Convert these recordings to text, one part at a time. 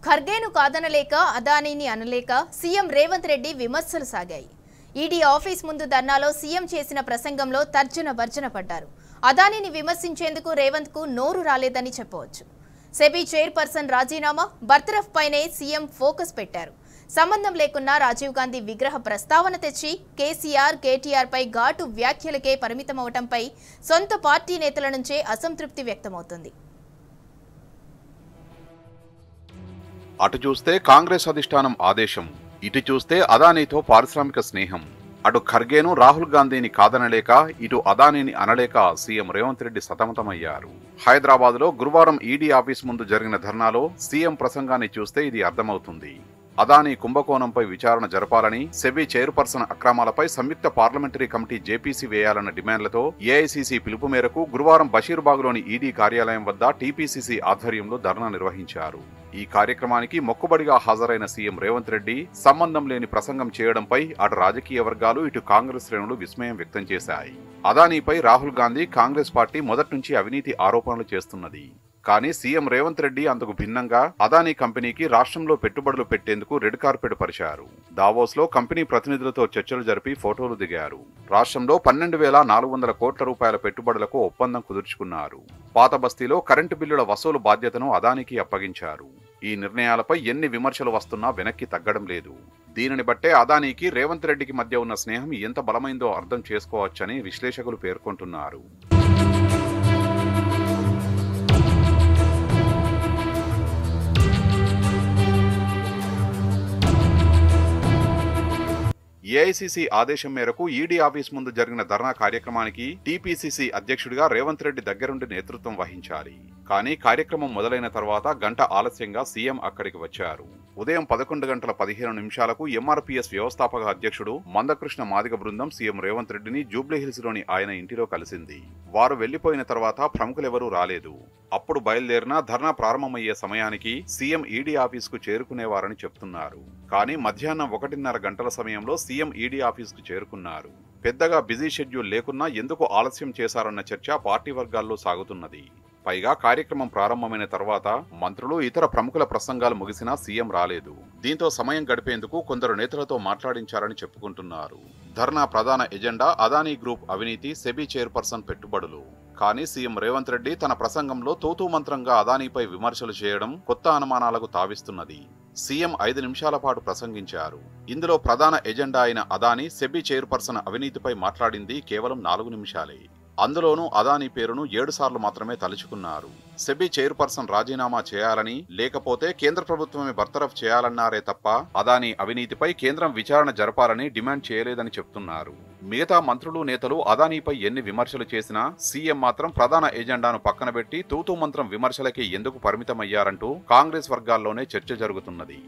ఖర్గేను కాదనలేక అదానీని అనలేక సీఎం రేవంత్ రెడ్డి విమర్శలు సాగాయి. ఈడీ ఆఫీస్ ముందు ధర్నాలో సీఎం చేసిన ప్రసంగంలో తర్జన భర్జన పడ్డారు. అదానీని విమర్శించేందుకు రేవంత్ కు నోరు రాలేదని చెప్పవచ్చు. సెబీ చైర్పర్సన్ రాజీనామా, బర్తరఫ్ పైనే సీఎం ఫోకస్ పెట్టారు. సంబంధం లేకున్నా రాజీవ్ గాంధీ విగ్రహ ప్రస్తావన తెచ్చి కేసీఆర్, కేటీఆర్ పై ఘాటు వ్యాఖ్యలకే పరిమితమవటంపై సొంత పార్టీ నేతల నుంచే అసంతృప్తి వ్యక్తమవుతుంది. అటు చూస్తే కాంగ్రెస్ అధిష్టానం ఆదేశం, ఇటు చూస్తే అదానీతో పారిశ్రామిక స్నేహం. అటు ఖర్గేను, రాహుల్ గాంధీని కాదనలేక ఇటు అదానీని అనలేక సీఎం రేవంత్ రెడ్డి సతమతమయ్యారు. హైదరాబాద్ లో గురువారం ఈడీ ఆఫీస్ ముందు జరిగిన ధర్నాలో సీఎం ప్రసంగాన్ని చూస్తే ఇది అర్థమవుతుంది. అదానీ కుంభకోణంపై విచారణ జరపాలని, సెబీ చైర్పర్సన్ అక్రమాలపై సంయుక్త పార్లమెంటరీ కమిటీ జేపీసీ వేయాలన్న డిమాండ్లతో ఏఐసీసీ పిలుపు మేరకు గురువారం బషీర్బాగ్లోని ఈడీ కార్యాలయం వద్ద టీపీసీసీ ఆధ్వర్యంలో ధర్నా నిర్వహించారు. ఈ కార్యక్రమానికి మొక్కుబడిగా హాజరైన సీఎం రేవంత్ రెడ్డి సంబంధం లేని ప్రసంగం చేయడంపై అటు రాజకీయ వర్గాలు, ఇటు కాంగ్రెస్ శ్రేణులు విస్మయం వ్యక్తం చేశాయి. అదానీపై రాహుల్ గాంధీ, కాంగ్రెస్ పార్టీ మొదటి నుంచి అవినీతి ఆరోపణలు చేస్తున్నది. కానీ సీఎం రేవంత్ రెడ్డి అందుకు భిన్నంగా అదానీ కంపెనీకి రాష్ట్రంలో పెట్టుబడులు పెట్టేందుకు రెడ్ కార్పెట్ పరిచారు. దావోస్ లో కంపెనీ ప్రతినిధులతో చర్చలు జరిపి ఫోటోలు దిగారు. రాష్ట్రంలో 12,400 కోట్ల రూపాయల పెట్టుబడులకు ఒప్పందం కుదుర్చుకున్నారు. పాత బస్తీలో కరెంటు బిల్లుల వసూలు బాధ్యతను అదానీకి అప్పగించారు. ఈ నిర్ణయాలపై ఎన్ని విమర్శలు వస్తున్నా వెనక్కి తగ్గడం లేదు. దీనిని బట్టే అదానీకి రేవంత్ రెడ్డికి మధ్య ఉన్న స్నేహం ఎంత బలమైందో అర్థం చేసుకోవచ్చని విశ్లేషకులు పేర్కొంటున్నారు. ఏఐసీసీ ఆదేశం మేరకు ఈడీ ఆఫీస్ ముందు జరిగిన ధర్నా కార్యక్రమానికి టీపీసీసీ అధ్యక్షుడిగా రేవంత్ రెడ్డి దగ్గరుండి నేతృత్వం వహించాలి. కానీ కార్యక్రమం మొదలైన తర్వాత గంట ఆలస్యంగా సీఎం అక్కడికి వచ్చారు. ఉదయం 11:15 ఎంఆర్పీఎస్ వ్యవస్థాపక అధ్యక్షుడు మందకృష్ణ మాదిగ బృందం సీఎం రేవంత్ రెడ్డిని జూబ్లీహిల్స్ లోని ఆయన ఇంటిలో కలిసింది. వారు వెళ్లిపోయిన తర్వాత ప్రముఖులెవరూ రాలేదు. అప్పుడు బయలుదేరిన ధర్నా ప్రారంభమయ్యే సమయానికి సీఎం ఈడీ ఆఫీస్ కు చేరుకునేవారని చెప్తున్నారు. కానీ మధ్యాహ్నం 1:30 గంటల సమయంలో సీఎం ఈడీ ఆఫీస్ కు చేరుకున్నారు. పెద్దగా బిజీ షెడ్యూల్ లేకున్నా ఎందుకు ఆలస్యం చేశారన్న చర్చ పార్టీ వర్గాల్లో సాగుతున్నది. పైగా కార్యక్రమం ప్రారంభమైన తర్వాత మంత్రులు, ఇతర ప్రముఖుల ప్రసంగాలు ముగిసినా సీఎం రాలేదు. దీంతో సమయం గడిపేందుకు కొందరు నేతలతో మాట్లాడించారని చెప్పుకుంటున్నారు. ధర్నా ప్రధాన ఎజెండా అదానీ గ్రూప్ అవినీతి, సెబీ చైర్పర్సన్ పెట్టుబడులు. కానీ సీఎం రేవంత్ రెడ్డి తన ప్రసంగంలో తూతూ మంత్రంగా అదానీపై విమర్శలు చేయడం కొత్త అనుమానాలకు తావిస్తున్నది. సీఎం 5 నిమిషాల పాటు ప్రసంగించారు. ఇందులో ప్రధాన ఎజెండా అయిన అదానీ, సెబీ చైర్పర్సన్ అవినీతిపై మాట్లాడింది కేవలం 4 నిమిషాలే. అందులోనూ అదానీ పేరును 7 సార్లు మాత్రమే తలుచుకున్నారు. సెబీ చైర్పర్సన్ రాజీనామా చేయాలని, లేకపోతే కేంద్ర ప్రభుత్వమే బర్తరఫ్ చేయాలన్నారే తప్ప అదానీ అవినీతిపై కేంద్రం విచారణ జరపాలని డిమాండ్ చేయలేదని చెప్తున్నారు. మిగతా మంత్రులు, నేతలు అదానీపై ఎన్ని విమర్శలు చేసినా సీఎం మాత్రం ప్రధాన ఎజెండాను పక్కనబెట్టి తూతూ మంత్రం విమర్శలకే ఎందుకు పరిమితమయ్యారంటూ కాంగ్రెస్ వర్గాల్లోనే చర్చ జరుగుతున్నది.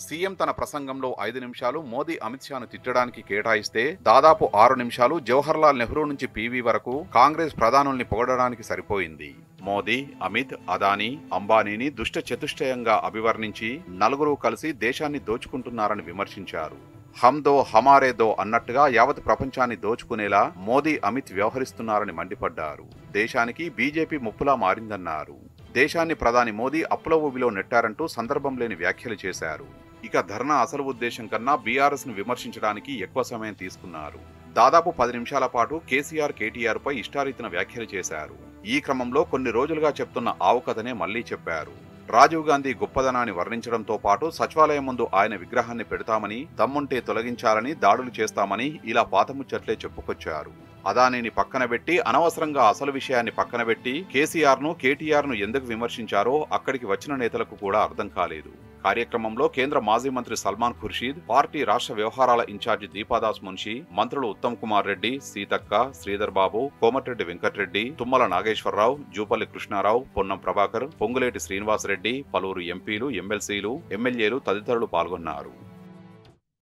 సీఎం తన ప్రసంగంలో 5 నిమిషాలు మోదీ, అమిత్ షాను తిట్టడానికి కేటాయిస్తే దాదాపు 6 నిమిషాలు జవహర్లాల్ నెహ్రూ నుంచి పీవీ వరకు కాంగ్రెస్ ప్రధానుల్ని పొగడడానికి సరిపోయింది. మోదీ, అమిత్, అదానీ, అంబానీని దుష్ట చతుష్టయంగా అభివర్ణించి నలుగురు కలిసి దేశాన్ని దోచుకుంటున్నారని విమర్శించారు. హమ్ దో హమారే దో అన్నట్టుగా యావత్ ప్రపంచాన్ని దోచుకునేలా మోదీ, అమిత్ వ్యవహరిస్తున్నారని మండిపడ్డారు. దేశానికి బీజేపీ ముప్పులా మారిందన్నారు. దేశాన్ని ప్రధాని మోదీ అప్పుల ఊబిలో నెట్టారంటూ సందర్భం లేని వ్యాఖ్యలు చేశారు. ఇక ధర్నా అసలు ఉద్దేశం కన్నా బీఆర్ఎస్ ను విమర్శించడానికి ఎక్కువ సమయం తీసుకున్నారు. దాదాపు 10 నిమిషాల పాటు కేసీఆర్, కేటీఆర్ పై ఇష్టారీతిన వ్యాఖ్యలు చేశారు. ఈ క్రమంలో కొన్ని రోజులుగా చెప్తున్న ఆవు కథనే మళ్లీ చెప్పారు. రాజీవ్ గాంధీ గొప్పదనాన్ని వర్ణించడంతో పాటు సచివాలయం ముందు ఆయన విగ్రహాన్ని పెడతామని, దమ్ముంటే తొలగించాలని, దాడులు చేస్తామని ఇలా పాతముచ్చట్లే చెప్పుకొచ్చారు. అదానీని పక్కనబెట్టి, అనవసరంగా అసలు విషయాన్ని పక్కనబెట్టి కేసీఆర్ ను, కేటీఆర్ ను ఎందుకు విమర్శించారో అక్కడికి వచ్చిన నేతలకు కూడా అర్థం కాలేదు. కార్యక్రమంలో కేంద్ర మాజీ మంత్రి సల్మాన్ ఖుర్షీద్, పార్టీ రాష్ట్ర వ్యవహారాల ఇన్ఛార్జి దీపాదాస్ మున్షి, మంత్రులు ఉత్తమ్ కుమార్ రెడ్డి, సీతక్క, శ్రీధర్ బాబు, కోమటిరెడ్డి వెంకటరెడ్డి, తుమ్మల నాగేశ్వరరావు, జూపల్లి కృష్ణారావు, పొన్నం ప్రభాకర్, పొంగులేటి శ్రీనివాసరెడ్డి, పలువురు ఎంపీలు, ఎమ్మెల్సీలు, ఎమ్మెల్యేలు తదితరులు పాల్గొన్నారు.